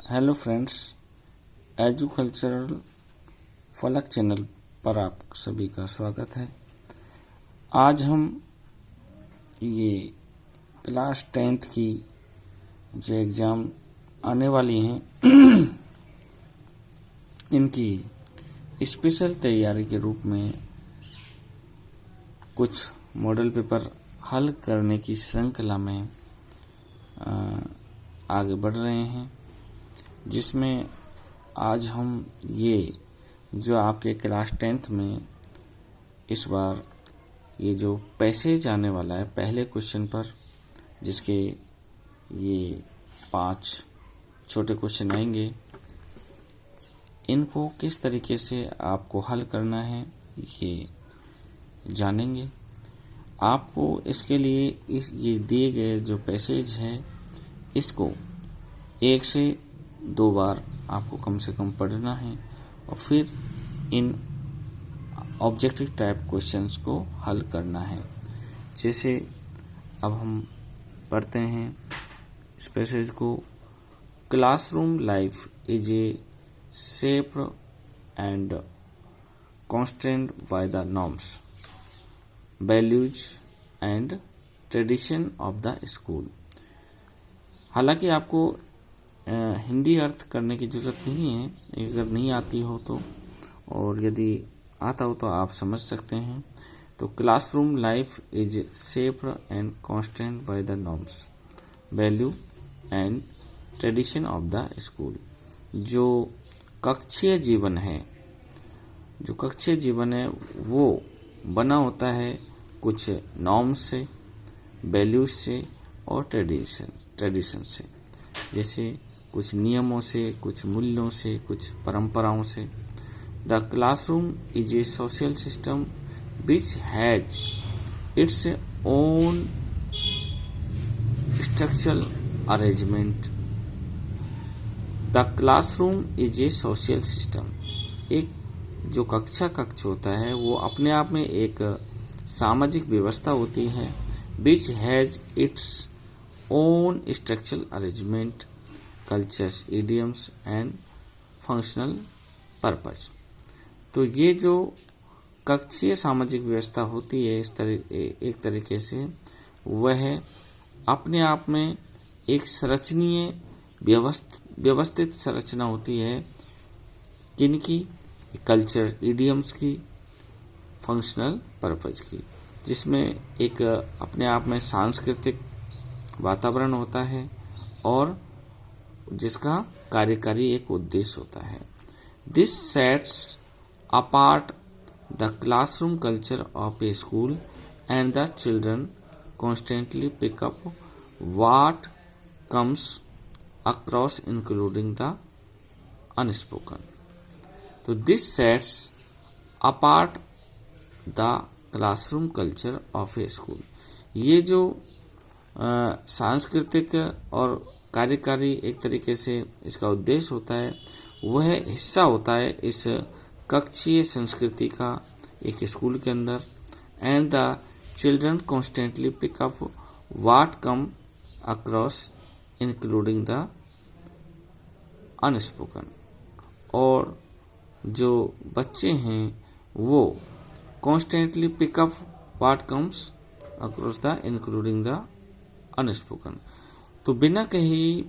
Hello friends, एजुकल्चरल फलक channel पर आप सभी का स्वागत है। आज हम ये क्लास 10th की जो एग्ज़ाम आने वाली हैं इनकी स्पेशल तैयारी के रूप में कुछ मॉडल पेपर हल करने की श्रृंखला में आगे बढ़ रहे हैं, जिसमें आज हम ये जो आपके क्लास 10th में इस बार ये जो पैसेज आने वाला है पहले क्वेश्चन पर, जिसके ये 5 छोटे क्वेश्चन आएंगे, इनको किस तरीके से आपको हल करना है ये जानेंगे। आपको इसके लिए ये दिए गए जो पैसेज है इसको 1 से 2 बार आपको कम से कम पढ़ना है और फिर इन ऑब्जेक्टिव टाइप क्वेश्चंस को हल करना है। जैसे अब हम पढ़ते हैं इस पैसेज को। Classroom life is A shaped and constrained by the norms, values and tradition of the school। हालांकि आपको हिंदी अर्थ करने की ज़रूरत नहीं है, अगर नहीं आती हो तो, और यदि आता हो तो आप समझ सकते हैं। तो classroom life is shaped and constant by the norms, value and tradition of the school. जो कक्षीय जीवन है वो बना होता है कुछ नॉर्म्स से, वैल्यूज से और ट्रेडिशन से, जैसे कुछ नियमों से, कुछ मूल्यों से, कुछ परंपराओं से। The classroom is A social system which has its own structural arrangement. The classroom is A social system. एक जो कक्ष होता है वो अपने आप में एक सामाजिक व्यवस्था होती है, which has its own structural arrangement, cultures, idioms and functional purpose. तो ये जो कक्षीय सामाजिक व्यवस्था होती है एक तरीके से वह अपने आप में एक संरचनीय व्यवस्थित संरचना होती है, किनकी? कल्चर, इडियम्स की, फंक्शनल पर्पज की, जिसमें एक अपने आप में सांस्कृतिक वातावरण होता है और जिसका कार्यकारी एक उद्देश्य होता है। This sets apart the classroom culture of a school and the children constantly pick up what comes across including the unspoken. तो this sets apart the classroom culture of a school. ये जो सांस्कृतिक और कार्यकारी एक तरीके से इसका उद्देश्य होता है, वह हिस्सा होता है इस कक्षीय संस्कृति का एक स्कूल के अंदर। And the children constantly pick up what come across including the unspoken. और जो बच्चे हैं वो constantly pick up what comes across the including the unspoken. तो बिना कहीं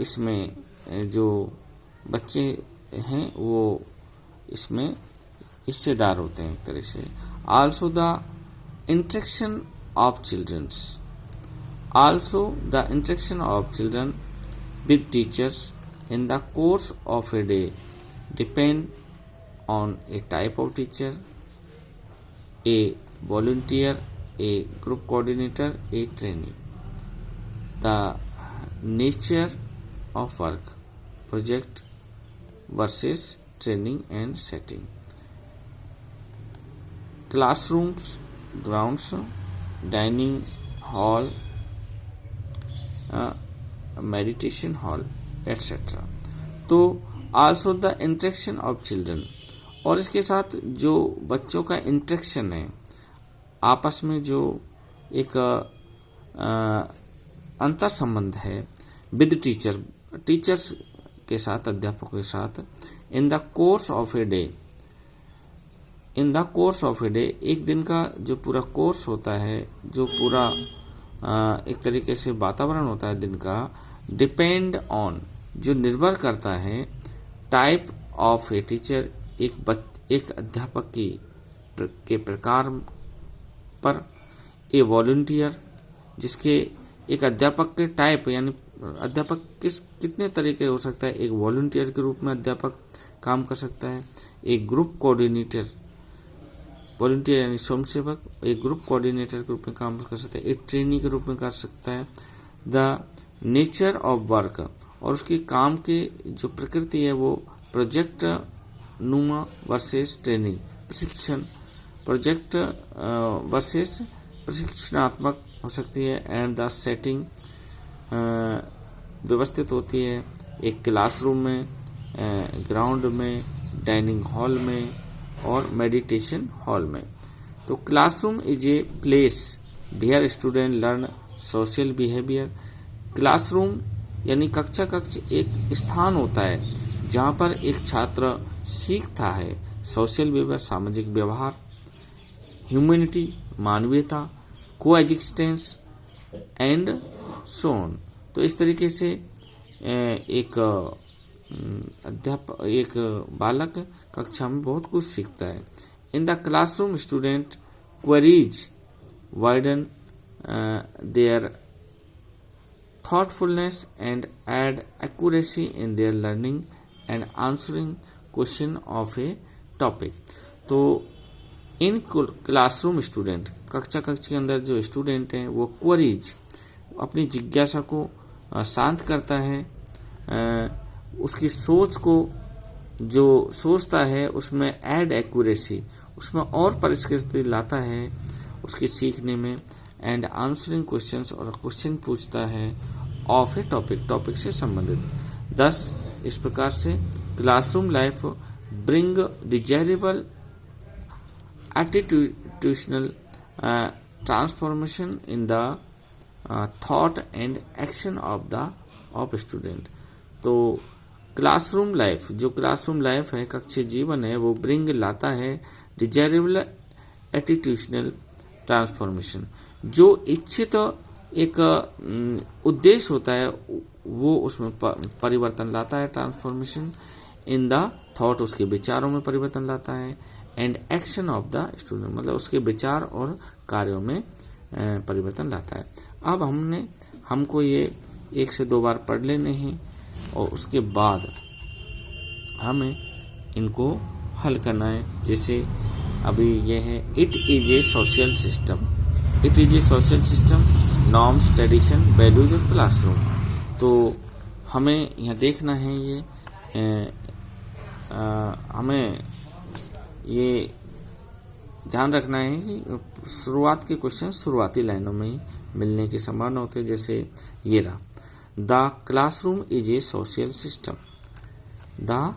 इसमें जो बच्चे हैं वो इसमें हिस्सेदार होते हैं एक तरह से। Also the interaction of children with teachers in the course of a day depend on a type of teacher, a volunteer, a group coordinator, a trainee, the nature of work, project versus training and setting, classrooms, grounds, dining hall, meditation hall, etcetera. तो also the interaction of children, और इसके साथ जो बच्चों का interaction है आपस में, जो एक अंतर संबंध है विद टीचर्स के साथ, अध्यापकों के साथ। In the course of a day, in the course of a day, एक दिन का जो पूरा कोर्स होता है, जो पूरा एक तरीके से वातावरण होता है दिन का, डिपेंड ऑन, जो निर्भर करता है, टाइप ऑफ ए टीचर, एक अध्यापक के प्रकार पर, ए वॉलंटियर, जिसके एक अध्यापक के टाइप, यानी अध्यापक कितने तरीके हो सकता है, एक वॉलंटियर के रूप में अध्यापक काम कर सकता है, एक ग्रुप कोऑर्डिनेटर, वॉलंटियर यानी स्वयंसेवक, एक ग्रुप कोऑर्डिनेटर के रूप में काम कर सकता है, एक ट्रेनी के रूप में कर सकता है। द नेचर ऑफ वर्क, और उसकी काम की जो प्रकृति है वो प्रोजेक्ट नुमा वर्सेस ट्रेनिंग, प्रशिक्षण, प्रोजेक्ट वर्सेस प्रशिक्षणात्मक हो सकती है। एंड द सेटिंग व्यवस्थित होती है एक क्लासरूम में, ग्राउंड में, डाइनिंग हॉल में और मेडिटेशन हॉल में। तो classroom is a place where student learn social behaviour. Classroom यानी कक्षा कक्ष एक स्थान होता है जहाँ पर एक छात्र सीखता है सोशल बिहेवियर, सामाजिक व्यवहार, ह्यूमैनिटी, मानवीयता, कोएग्जिस्टेंस एंड सो ऑन। तो इस तरीके से एक बालक कक्षा में बहुत कुछ सीखता है। In the classroom student queries widen their thoughtfulness and add accuracy in their learning and answering question of a topic। तो इन क्लासरूम स्टूडेंट, कक्षा कक्ष के अंदर जो स्टूडेंट हैं वो क्वेरीज, अपनी जिज्ञासा को शांत करता है, उसकी सोच को जो सोचता है उसमें ऐड एक्यूरेसी, उसमें और परिष्कृति लाता है उसके सीखने में। एंड आंसरिंग क्वेश्चंस, और क्वेश्चन पूछता है ऑफ ए टॉपिक, टॉपिक से संबंधित। दस इस प्रकार से classroom life bring desirable attitudinal transformation in the thought and action of student. तो क्लासरूम लाइफ, जो क्लासरूम लाइफ है, कक्षीय जीवन है, वो ब्रिंग लाता है डिजायरेबल एटीट्यूशनल ट्रांसफॉर्मेशन, जो इच्छित एक उद्देश्य होता है वो उसमें परिवर्तन लाता है, ट्रांसफॉर्मेशन इन द थॉट, उसके विचारों में परिवर्तन लाता है, and action of the student, मतलब उसके विचार और कार्यों में परिवर्तन लाता है। अब हमको ये 1 से 2 बार पढ़ लेने हैं और उसके बाद हमें इनको हल करना है। जैसे अभी ये है, it is a social system, it is a social system, norms, tradition, values और क्लासरूम। तो हमें यहाँ देखना है हमें ये ध्यान रखना है कि शुरुआत के क्वेश्चन शुरुआती लाइनों में ही मिलने की संभावना होती है। जैसे ये रहा, the classroom is A social system, the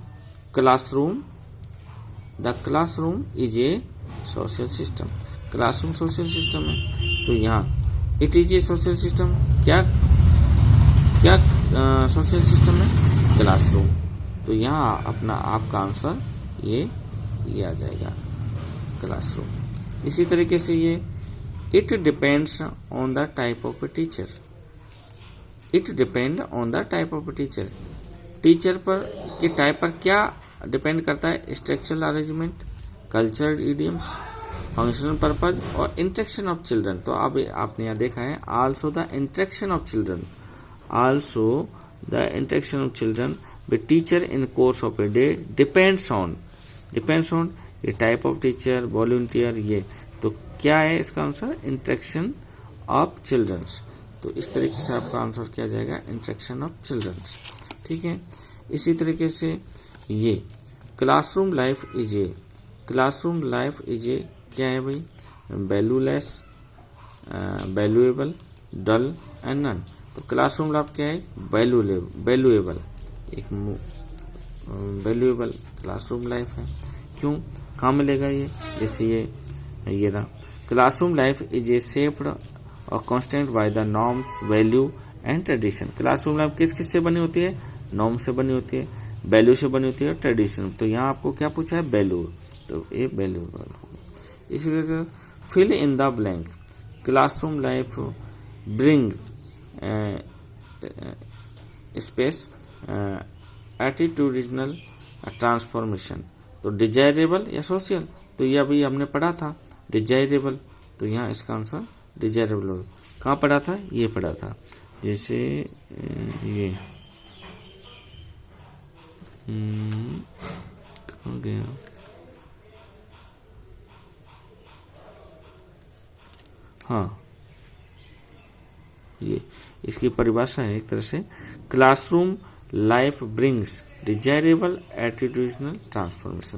classroom is A social system, classroom social system है। तो यहाँ it is a social system, क्या सोशल सिस्टम है, क्लासरूम। तो यहाँ अपना आपका आंसर ये आ जाएगा, क्लासरूम। इसी तरीके से ये it depends on the type of a teacher, it depend on the type of a teacher, teacher पर के टाइप पर क्या डिपेंड करता है, structural arrangement, cultural idioms, functional purpose और इंटरेक्शन ऑफ चिल्ड्रन। तो अब आपने यहाँ देखा है, also the interaction of children, also the interaction of children with teacher in course of a day depends on ये टाइप ऑफ टीचर, वॉलंटियर, ये तो क्या है इसका आंसर, इंटरेक्शन ऑफ चिल्ड्रंस। तो इस तरीके से आपका आंसर क्या जाएगा, इंटरेक्शन ऑफ चिल्ड्रंस। ठीक है। इसी तरीके से ये क्लासरूम लाइफ इज ए क्या है भाई, valueless, valuable, dull and none. तो क्लासरूम लाइफ क्या है, वैल्यूएबल, एक वैल्यूएबल क्लासरूम लाइफ है। क्यों, कहाँ मिलेगा ये, जैसे ये रहा, classroom life is a shaped और constant by the norms, value and tradition. Classroom life किस से बनी होती है, नॉर्म से बनी होती है, वैल्यू से बनी होती है, ट्रेडिशन। तो यहाँ आपको क्या पूछा है, वैल्यू, तो ये वैल्यू। इसी तरह fill in the blank, classroom life bring space attitudinal transformation. तो डिजायरेबल या सोशल, तो ये अभी हमने पढ़ा था डिजायरेबल, तो यहाँ इसका आंसर डिजायरेबल होगा। कहाँ पढ़ा था, ये पढ़ा था। जैसे ये कहाँ गया, हाँ ये इसकी परिभाषा है एक तरह से, classroom life brings desirable attitudinal transformation.